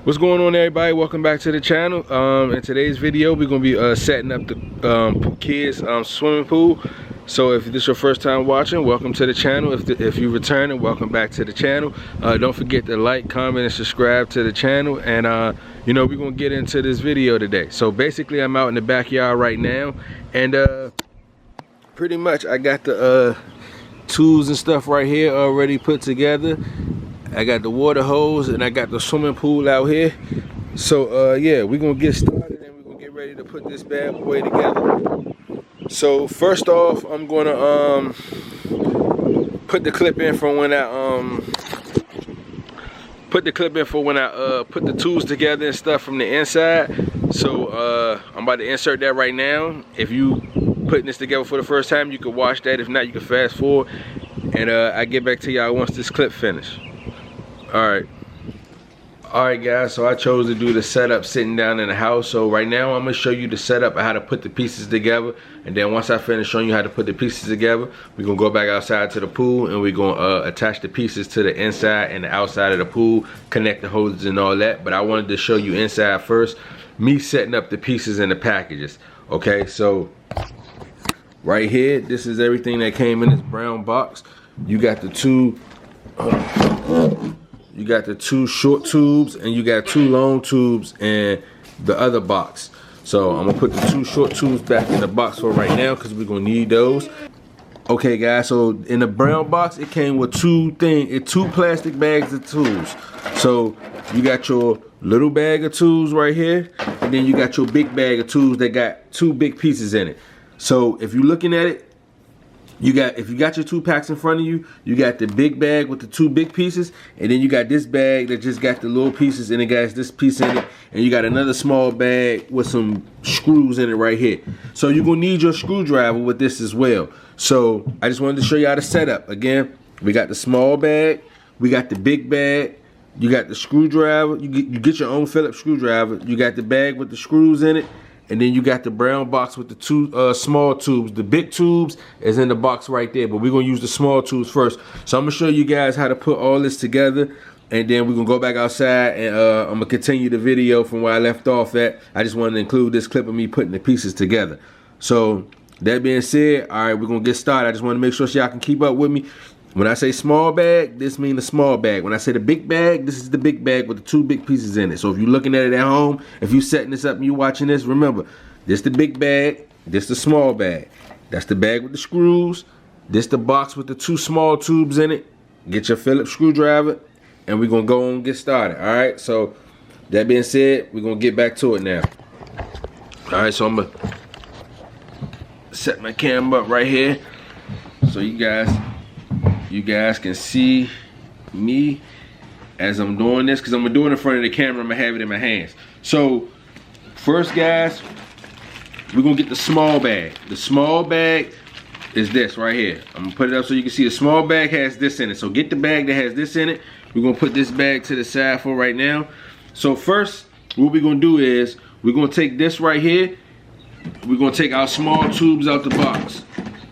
What's going on, everybody? Welcome back to the channel. In today's video we're going to be setting up the kids swimming pool. So if this is your first time watching, welcome to the channel. If you return, and welcome back to the channel. Don't forget to like, comment, and subscribe to the channel. And you know, we're going to get into this video today. So basically I'm out in the backyard right now, and pretty much I got the tools and stuff right here already put together. I got the water hose and I got the swimming pool out here. So yeah, we're gonna get started and we're gonna get ready to put this bad boy together. So first off, I'm gonna put the clip in for when I put the tools together and stuff from the inside. So I'm about to insert that right now. If you putting this together for the first time, you can watch that. If not, you can fast forward, and I get back to y'all once this clip finished. Alright guys, so I chose to do the setup sitting down in the house. So right now I'm going to show you the setup of how to put the pieces together, and then once I finish showing you how to put the pieces together, we're going to go back outside to the pool and we're going to attach the pieces to the inside and the outside of the pool, connect the hoses and all that. But I wanted to show you inside first, me setting up the pieces and the packages. Okay, so right here, this is everything that came in this brown box. You got the two short tubes and you got two long tubes in the other box. So I'm gonna put the two short tubes back in the box for right now because we're gonna need those. Okay guys, so in the brown box it came with two plastic bags of tools. So you got your little bag of tools right here, and then you got your big bag of tools that got two big pieces in it. So if you're looking at it, if you got your two packs in front of you, you got the big bag with the two big pieces, and then you got this bag that just got the little pieces, and it got this piece in it, and you got another small bag with some screws in it right here. So you're gonna need your screwdriver with this as well. So I just wanted to show you how to set up. Again, we got the small bag, we got the big bag, you got the screwdriver, you get your own Phillips screwdriver, you got the bag with the screws in it, and then you got the brown box with the two small tubes. The big tubes is in the box right there, but we're gonna use the small tubes first. So I'm gonna show you guys how to put all this together, and then we're gonna go back outside and I'm gonna continue the video from where I left off at. I just wanted to include this clip of me putting the pieces together. So that being said, all right, we're gonna get started. I just wanna make sure y'all can keep up with me. When I say small bag, this means the small bag. When I say the big bag, this is the big bag with the two big pieces in it. So if you're looking at it at home, if you're setting this up and you're watching this, remember, this the big bag, this the small bag. That's the bag with the screws. This the box with the two small tubes in it. Get your Phillips screwdriver, and we're gonna go on and get started. All right, so that being said, we're gonna get back to it now. All right, so I'm gonna set my camera up right here so you guys can see me as I'm doing this, because I'm gonna do it in front of the camera. I'm gonna have it in my hands. So first guys, we're gonna get the small bag. The small bag is this right here. I'm gonna put it up so you can see the small bag has this in it. So get the bag that has this in it. We're gonna put this bag to the side for right now. So first, what we're gonna do is we're gonna take this right here. We're gonna take our small tubes out the box.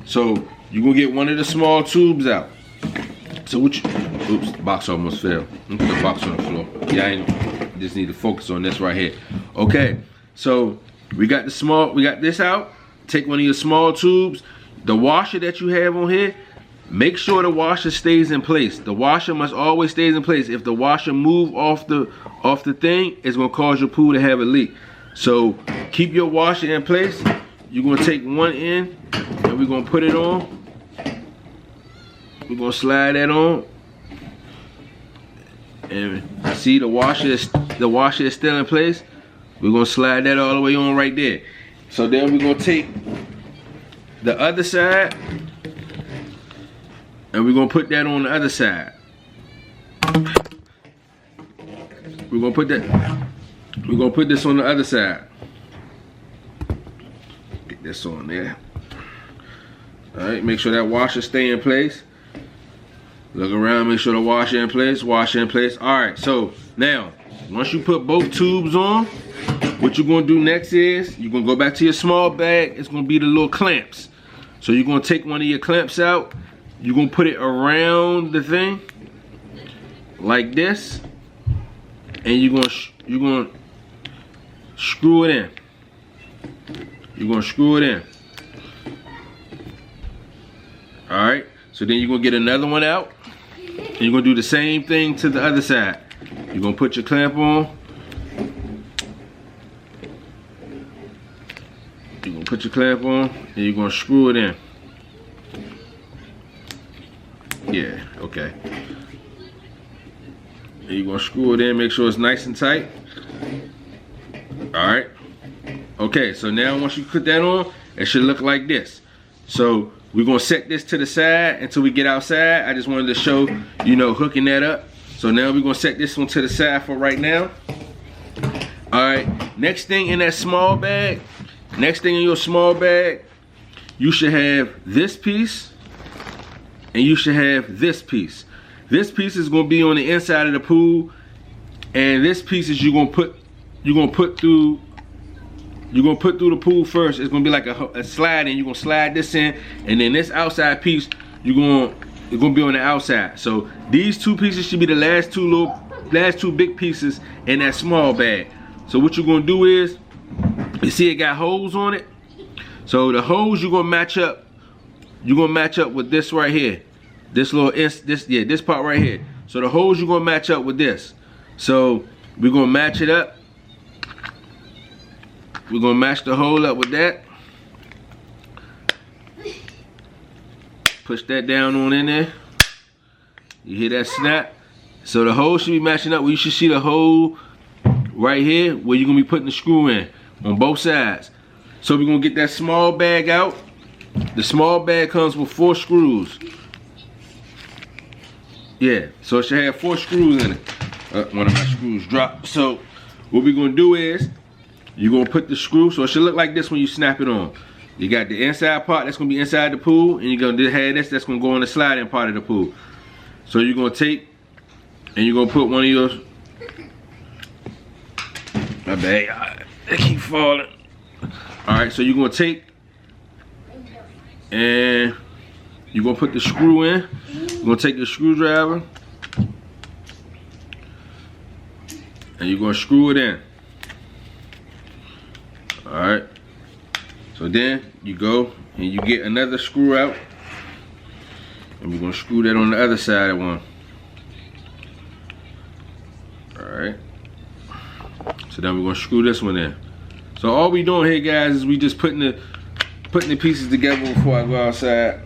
So you're gonna get one of the small tubes out. So oops, the box almost fell. Put the box on the floor. Yeah, I just need to focus on this right here. Okay, so we got this out. Take one of your small tubes. The washer that you have on here, make sure the washer stays in place. The washer must always stay in place. If the washer move off the thing, it's gonna cause your pool to have a leak. So keep your washer in place. You're gonna take one end and we're gonna put it on. We're gonna slide that on, and see the washer is still in place. We're gonna slide that all the way on right there. So then we're gonna take the other side and we're gonna put that on the other side. We're gonna put this on the other side. Get this on there. All right, make sure that washer stay in place. Look around, make sure the washer in place, washer in place. All right, so now, once you put both tubes on, what you're gonna do next is, you're gonna go back to your small bag. It's gonna be the little clamps. So you're gonna take one of your clamps out, you're gonna put it around the thing, like this. and you're gonna screw it in. You're gonna screw it in. All right. So then you're gonna get another one out, and you're gonna do the same thing to the other side. You're gonna put your clamp on. You're gonna put your clamp on, and you're gonna screw it in. Yeah, okay. And you're gonna screw it in, make sure it's nice and tight. All right. Okay, so now once you put that on, it should look like this. So we're gonna set this to the side until we get outside. I just wanted to show, you know, hooking that up. So now we're gonna set this one to the side for right now. All right, next thing in that small bag, next thing in your small bag, you should have this piece and you should have this piece. This piece is gonna be on the inside of the pool, and this piece is you're gonna put through the pool first. It's gonna be like a slide, and you're gonna slide this in, and then this outside piece it's gonna be on the outside. So these two pieces should be the last two big pieces in that small bag. So what you're gonna do is, you see it got holes on it. So the holes you're gonna match up. You're gonna match up with this right here. This part right here. So the holes you're gonna match up with this. So we're gonna match it up. We're gonna match the hole up with that. Push that down on in there. You hear that snap? So the hole should be matching up. Well, you should see the hole right here where you're gonna be putting the screw in on both sides. So we're gonna get that small bag out. The small bag comes with 4 screws. Yeah, so it should have 4 screws in it. One of my screws dropped. So what we're gonna do is, you're gonna put the screw, so it should look like this when you snap it on. You got the inside part that's gonna be inside the pool, and you're gonna have this that's gonna go on the sliding part of the pool. So you're gonna take, and you're gonna put one of your, my bag, I keep falling. All right, so you're gonna take, and you're gonna put the screw in. You're gonna take the screwdriver, and you're gonna screw it in. All right. So then you go and you get another screw out, and we're gonna screw that on the other side of one. All right. So then we're gonna screw this one in. So all we doing here, guys, is we just putting the pieces together before I go outside.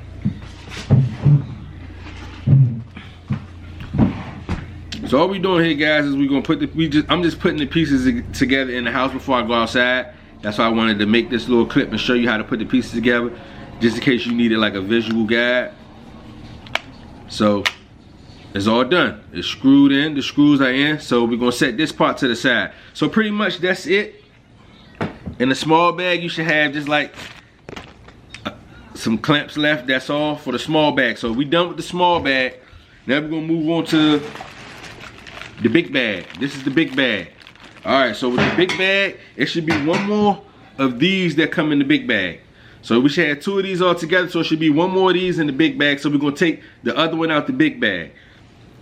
So all we doing here, guys, is we gonna I'm just putting the pieces together in the house before I go outside. That's why I wanted to make this little clip and show you how to put the pieces together, just in case you needed like a visual guide. So it's all done. It's screwed in. The screws are in. So we're gonna set this part to the side. So pretty much that's it. In the small bag, you should have just like some clamps left. That's all for the small bag. So we done with the small bag. Now we're gonna move on to the big bag. This is the big bag. All right, so with the big bag, it should be one more of these that come in the big bag. So we should have 2 of these all together, so it should be one more of these in the big bag. So we're gonna take the other one out the big bag.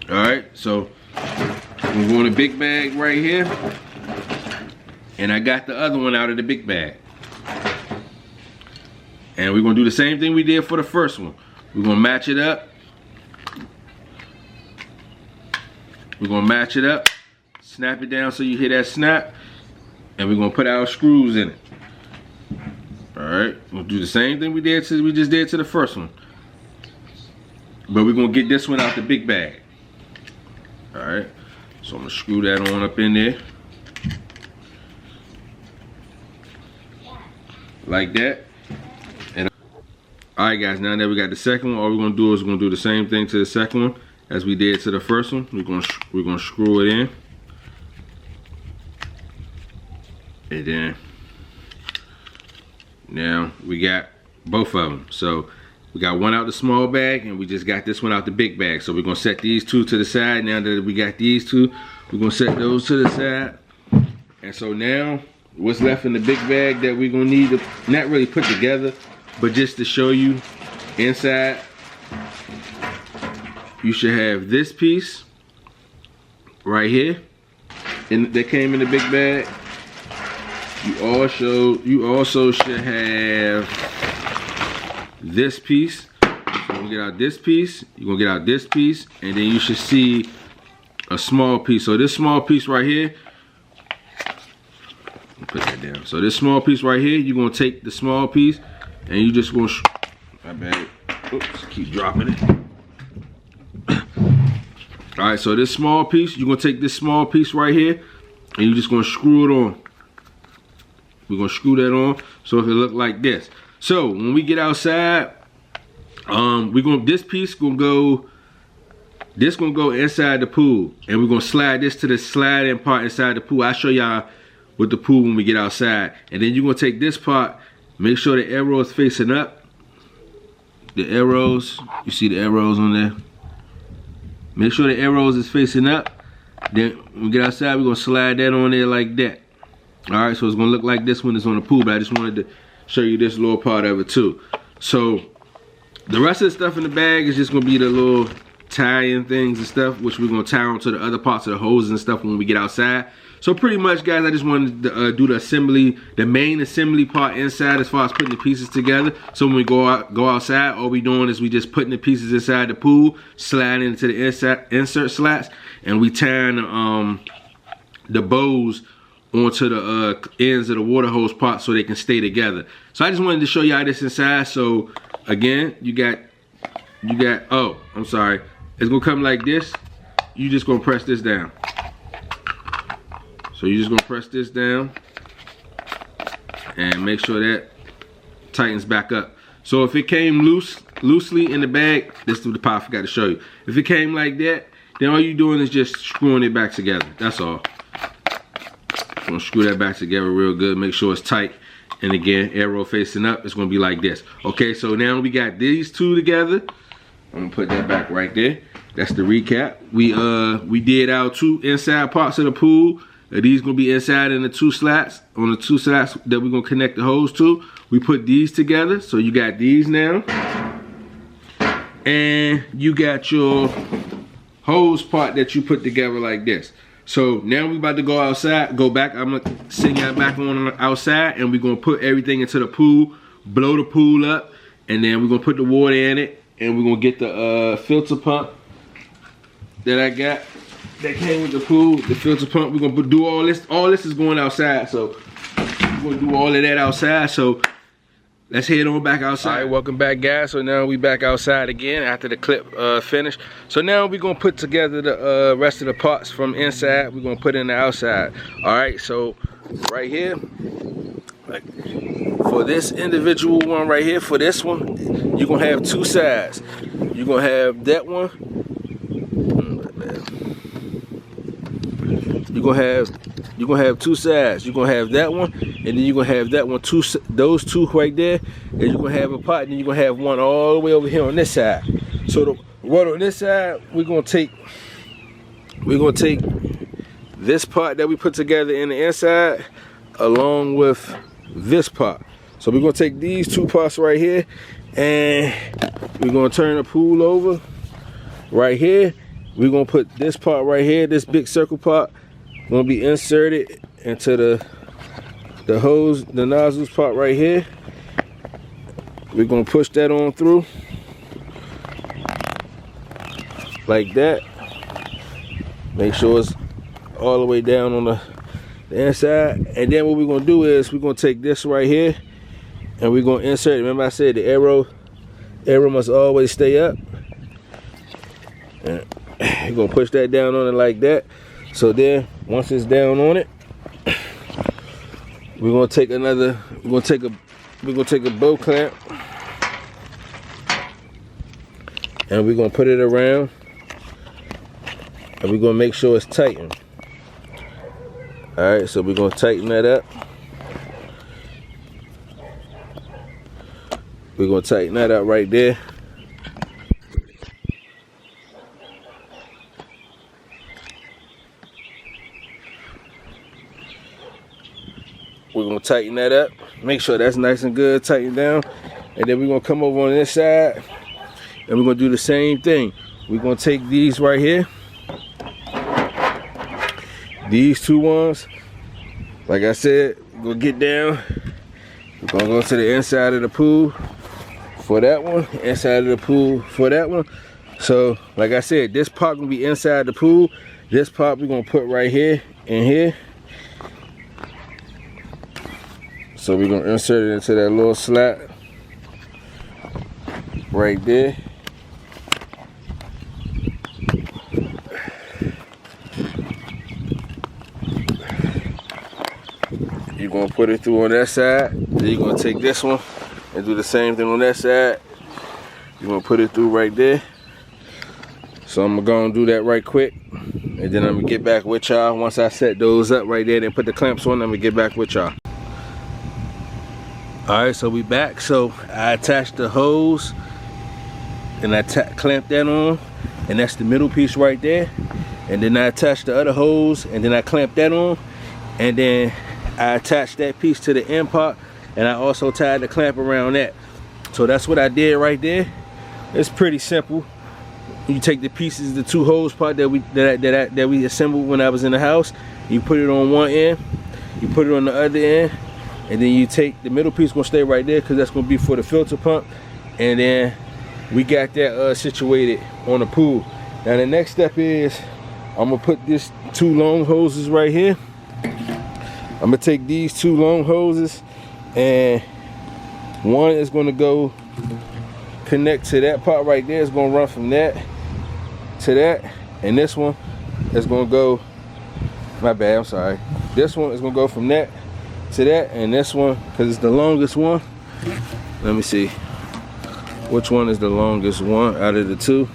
All right, so we're going to the big bag right here. And I got the other one out of the big bag. And we're gonna do the same thing we did for the first one. We're gonna match it up. We're gonna match it up, snap it down so you hear that snap, and we're gonna put our screws in it. All right, we'll do the same thing we just did to the first one, but we're gonna get this one out the big bag. All right, so I'm gonna screw that on up in there, like that. And all right, guys, now that we got the second one, all we're gonna do is we're gonna do the same thing to the second one as we did to the first one. We're gonna screw it in, and then now we got both of them. So we got one out the small bag, and we just got this one out the big bag. So we're gonna set these 2 to the side. Now that we got these 2, we're gonna set those to the side. And so now what's left in the big bag that we're gonna need to not really put together, but just to show you inside, you should have this piece right here. and that came in the big bag. You also should have this piece. So you're gonna get out this piece, you're gonna get out this piece, and then you should see a small piece. So this small piece right here, put that down. So this small piece right here, you're gonna take the small piece and you just gonna, my bad, oops, keep dropping it. All right, so this small piece, you're gonna take this small piece right here and you're just gonna screw it on. We're gonna screw that on so it look like this. So when we get outside, this piece gonna go, this gonna go inside the pool, and we're gonna slide this to the sliding part inside the pool. I'll show y'all with the pool when we get outside. And then you're gonna take this part, make sure the arrow is facing up. The arrows, you see the arrows on there? Make sure the arrows is facing up. Then when we get outside, we're gonna slide that on there like that. All right, so it's gonna look like this when it's on the pool, but I just wanted to show you this little part of it too. So the rest of the stuff in the bag is just gonna be the little tie-in things and stuff, which we're gonna tie onto the other parts of the hoses and stuff when we get outside. So pretty much, guys, I just wanted to do the assembly, the main assembly part inside as far as putting the pieces together. So when we go outside, all we doing is we just putting the pieces inside the pool, sliding into the insert slats, and we tying the bows onto the ends of the water hose part so they can stay together. So I just wanted to show y'all this inside. So again, you got, oh, I'm sorry. It's gonna come like this. You just gonna press this down. So you're just gonna press this down and make sure that tightens back up. So if it came loosely in the bag, this is the part I forgot to show you. If it came like that, then all you're doing is just screwing it back together. That's all. Gonna screw that back together real good, make sure it's tight, and again, arrow facing up, it's gonna be like this. Okay, so now we got these two together. I'm gonna put that back right there. That's the recap. We did our two inside parts of the pool. These gonna be inside in the two slats, on the two slats that we're gonna connect the hose to. We put these together, so you got these now, and you got your hose part that you put together like this. So now we about to go outside, go back. I'm gonna send y'all back on outside, and we're gonna put everything into the pool, blow the pool up, and then we're gonna put the water in it, and we're gonna get the filter pump that I got that came with the pool. The filter pump, we're gonna do all this. All this is going outside, so we're gonna do all of that outside. So let's head on back outside. All right, welcome back, guys. So now we back outside again after the clip finished. So now we're gonna put together the rest of the parts from inside. We're gonna put in the outside. All right, so right here, like for this individual one right here, for this one, you're gonna have two sides. You're gonna have that one. You're gonna have two sides. You're gonna have that one, and then you're gonna have that one, those two right there, and you're gonna have a pot, and then you're gonna have one all the way over here on this side. So the one on this side, we're gonna take this part that we put together in the inside along with this part. So we're gonna take these two parts right here, and we're gonna turn the pool over right here. We're gonna put this part right here, this big circle part, gonna be inserted into the hose, the nozzles part right here. We're gonna push that on through like that. Make sure it's all the way down on the inside. And then what we're gonna do is we're gonna take this right here and we're gonna insert it. Remember I said the arrow must always stay up. And you're gonna push that down on it like that. So then once it's down on it, we're gonna take a bow clamp and we're gonna put it around, and we're gonna make sure it's tightened. All right, so we're gonna tighten that up. We're gonna tighten that up right there. We're gonna tighten that up, make sure that's nice and good, tighten down, and then we're gonna come over on this side and we're gonna do the same thing. We're gonna take these right here these two ones, like I said, we'll get down. We're gonna go to the inside of the pool for that one, inside of the pool for that one. So, like I said, this part gonna be inside the pool. This part we're gonna put right here and here. So we're gonna insert it into that little slot right there. You're gonna put it through on that side. Then you're gonna take this one and do the same thing on that side. You're gonna put it through right there. So I'm gonna do that right quick, and then I'm gonna get back with y'all once I set those up right there and put the clamps on. I'm gonna get back with y'all. Alright, so we back. So I attached the hose and I clamped that on, and that's the middle piece right there. And then I attached the other hose and then I clamped that on, and then I attached that piece to the end part, and I also tied the clamp around that. So that's what I did right there. It's pretty simple. You take the pieces, the two hose part that we assembled when I was in the house, you put it on one end, you put it on the other end, and then you take the middle piece, gonna stay right there because that's gonna be for the filter pump. And then we got that situated on the pool. Now the next step is I'm gonna put this two long hoses right here. I'm gonna take these two long hoses, and one is gonna go connect to that part right there. It's gonna run from that to that, and this one is gonna go, my bad, I'm sorry. This one is gonna go from that to that, and this one, because it's the longest one. Let me see which one is the longest one out of the two.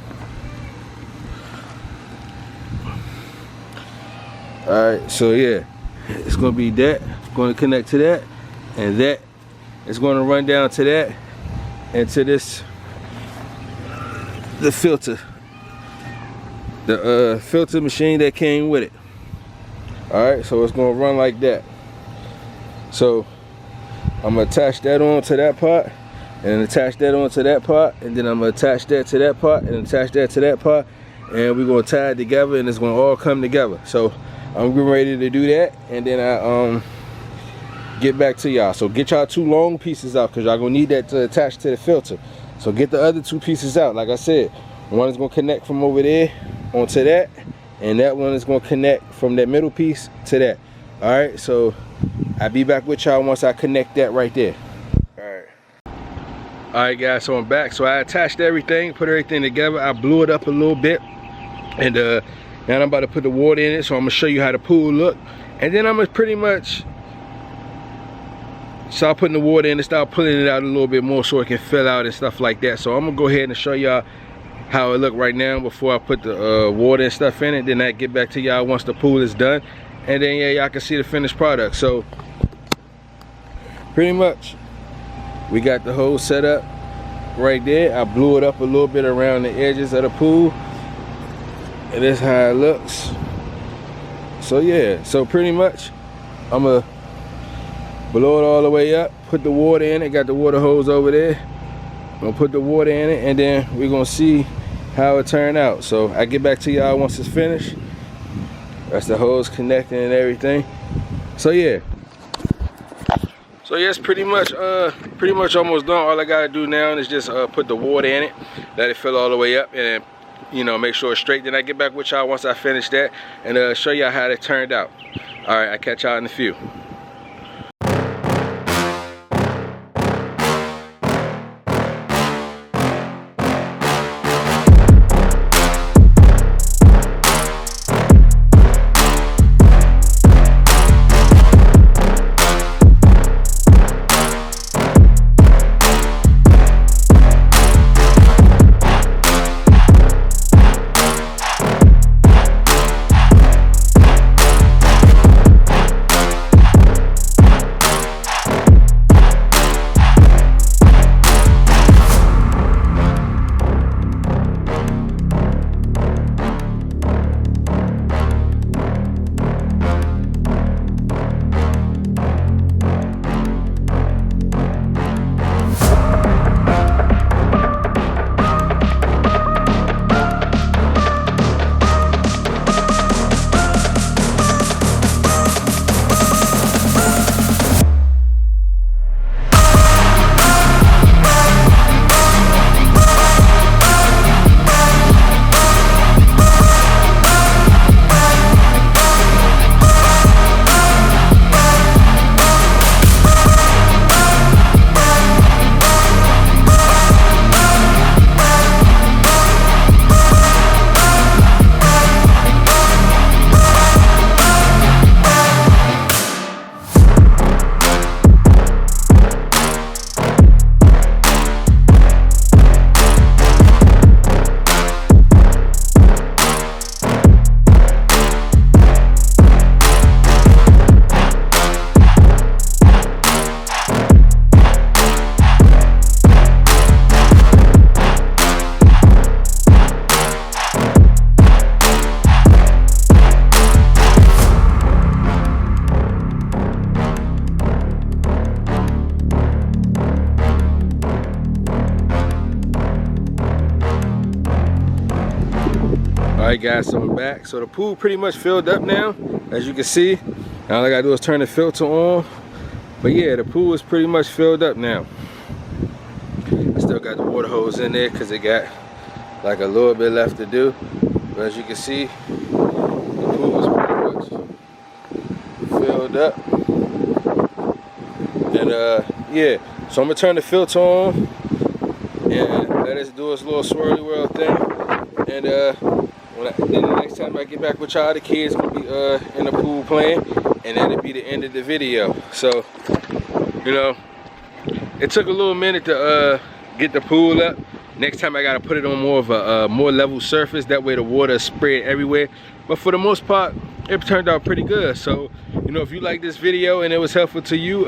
Alright, so yeah, it's gonna be that, it's gonna connect to that, and that is gonna run down to that, and to this, the filter, the filter machine that came with it. Alright, so it's gonna run like that. So I'm gonna attach that on to that part, and attach that on to that part, and then I'm gonna attach that to that part, and attach that to that part, and we're gonna tie it together, and it's gonna all come together. So I'm getting ready to do that, and then I get back to y'all. So get y'all two long pieces out, because y'all gonna need that to attach to the filter. So get the other two pieces out. Like I said, one is gonna connect from over there onto that, and that one is gonna connect from that middle piece to that. All right, so I'll be back with y'all once I connect that right there. All right guys, so I'm back. So I attached everything, put everything together. I blew it up a little bit, and now I'm about to put the water in it. So I'm gonna show you how the pool look, and then I'm gonna pretty much start putting the water in and start pulling it out a little bit more so it can fill out and stuff like that. So I'm gonna go ahead and show y'all how it look right now before I put the water and stuff in it. Then I get back to y'all once the pool is done, and then yeah, y'all can see the finished product. So pretty much we got the hose set up right there. I blew it up a little bit around the edges of the pool, and that's how it looks. So yeah, so pretty much I'm gonna blow it all the way up, put the water in it, got the water hose over there. I'm gonna put the water in it, and then we're gonna see how it turned out. So I get back to y'all once it's finished. That's the hose connecting and everything. So yeah. So yeah, it's pretty much almost done. All I gotta do now is just put the water in it, let it fill all the way up, and you know, make sure it's straight. Then I get back with y'all once I finish that, and show y'all how it turned out. All right, I'll catch y'all in a few. Alright guys, so I'm back. So the pool pretty much filled up now, as you can see. All I gotta do is turn the filter on. But yeah, the pool is pretty much filled up now. I still got the water hose in there because it got like a little bit left to do. But as you can see, the pool is pretty much filled up. And yeah, so I'm gonna turn the filter on and let us do this little swirly world thing. And then the next time I get back with y'all, the kids gonna be in the pool playing, and that'll be the end of the video. So, you know, it took a little minute to get the pool up. Next time I gotta put it on more of a more level surface. That way the water is spread everywhere. But for the most part, it turned out pretty good. So, you know, if you like this video and it was helpful to you,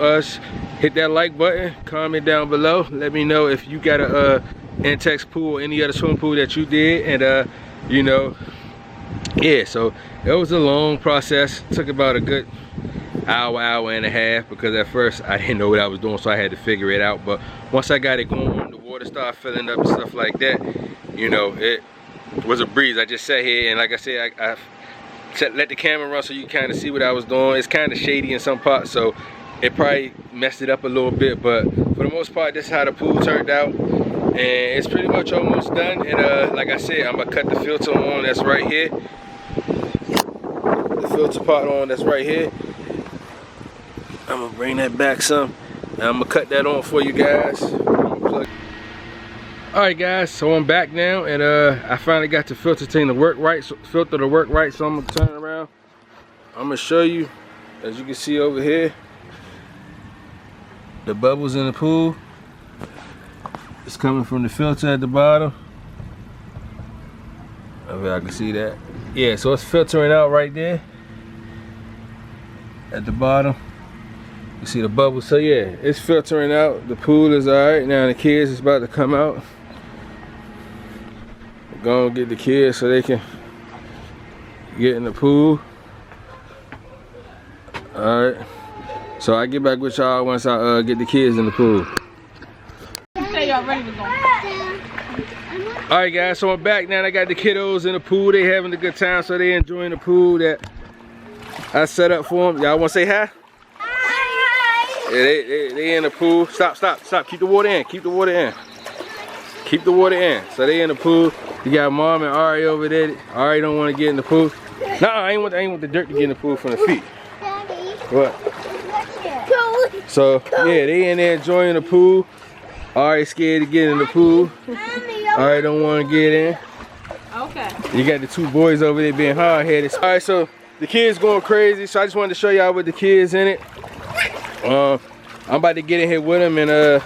hit that like button, comment down below. Let me know if you got a Intex pool or any other swimming pool that you did. And you know, yeah, so it was a long process. It took about a good hour and a half, because at first I didn't know what I was doing, so I had to figure it out. But once I got it going, the water started filling up and stuff like that, you know, it was a breeze. I just sat here and, like I said, I let the camera run so you kind of see what I was doing. It's kind of shady in some parts, so it probably messed it up a little bit, but for the most part, this is how the pool turned out. And it's pretty much almost done. And like I said, I'm gonna cut the filter on that's right here. The filter part on that's right here. I'm gonna bring that back some, and I'm gonna cut that on for you guys. Alright guys, so I'm back now, and I finally got the filter thing to work right, so I'm gonna turn around. I'm gonna show you, as you can see over here, the bubbles in the pool. It's coming from the filter at the bottom. Over there, I can see that. Yeah, so it's filtering out right there at the bottom. You see the bubbles. So yeah, it's filtering out. The pool is alright. Now the kids is about to come out. Go and get the kids so they can get in the pool. Alright. So I get back with y'all once I get the kids in the pool. Alright guys, so I'm back now. I got the kiddos in the pool. They having a good time, so they enjoying the pool that I set up for them. Y'all want to say hi? Hi! Yeah, they in the pool. Stop. Keep the water in. Keep the water in. Keep the water in. So they in the pool. You got Mom and Ari over there. Ari don't want to get in the pool. No, I ain't want the dirt to get in the pool from the feet. What? So yeah, they in there enjoying the pool. Ari scared to get in the pool. Ari don't want to get in. Okay. You got the two boys over there being hard-headed. All right, so the kids going crazy. So I just wanted to show y'all with the kids in it. I'm about to get in here with them and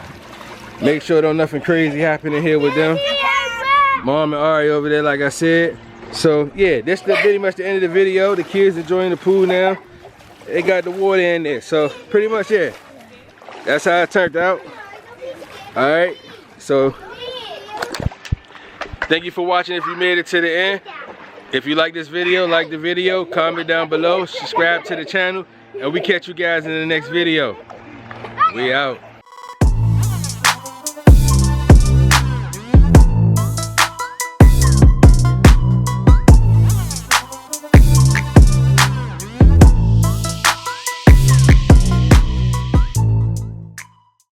make sure don't nothing crazy happen in here with them. Mom and Ari over there, like I said. So yeah, that's pretty much the end of the video. The kids enjoying the pool now. They got the water in there. So pretty much, yeah, that's how it turned out. All right, so thank you for watching if you made it to the end. If you like this video, like the video, comment down below, subscribe to the channel, and we catch you guys in the next video. We out.